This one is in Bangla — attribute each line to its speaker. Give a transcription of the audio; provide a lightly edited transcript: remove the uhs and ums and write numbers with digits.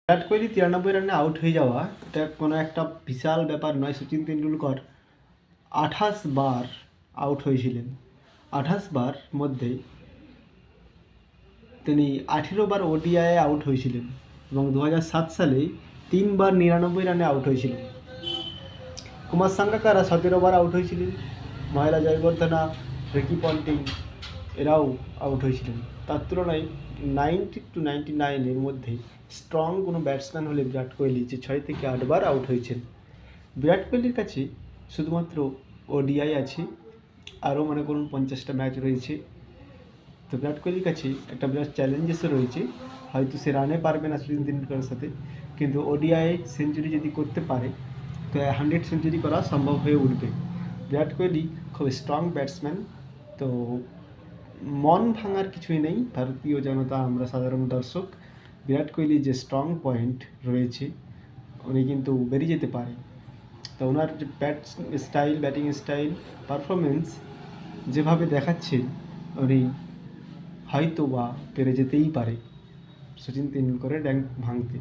Speaker 1: বিরাট কোহলি 93 রানে আউট হয়ে যাওয়া এটা কোনো একটা বিশাল ব্যাপার নয়। সচিন তেন্ডুলকর 28 বার আউট হয়েছিলেন। 28 বার মধ্যে তিনি 18বার ওডিআইয়ে আউট হয়েছিলেন এবং 2007 সালে 3বার 99 রানে আউট হয়েছিলেন। কুমার সাঙ্গাকারা 17বার আউট হয়েছিলেন। মহেলা জয়বর্ধনা, রিকি পন্টিং এরাও আউট হয়েছিলেন। তার তুলনায় 90 to 99 মধ্যে স্ট্রং কোনো ব্যাটসম্যান হলে বিরাট কোহলি, যে 6 থেকে 8বার আউট হয়েছেন। বিরাট কোহলির কাছে শুধুমাত্র ওডিআই আছে, আরও মনে করুন 50টা ম্যাচ রয়েছে। তো বিরাট কোহলির কাছে একটা বিরাট চ্যালেঞ্জেসও রয়েছে। হয়তো সে রানে পারবে না সচিন তেন্ডুলকরের সাথে, কিন্তু ওডিআই সেঞ্চুরি যদি করতে পারে তো 100 সেঞ্চুরি করা সম্ভব হয়ে উঠবে। বিরাট কোহলি খুব স্ট্রং ব্যাটসম্যান। তো মন ভাঙার কিছুই নেই ভারতীয় জনতা, আমরা সাধারণ দর্শক। বিরাট কোহলির যে স্ট্রং পয়েন্ট রয়েছে উনি কিন্তু বেরিয়ে যেতে পারে। তো ওনার যে ব্যাটিং স্টাইল, পারফরমেন্স যেভাবে দেখাচ্ছে, উনি হয়তো বা পেরে যেতেই পারে সচিন তেন্ডুলকরের র্যাঙ্ক ভাঙতে।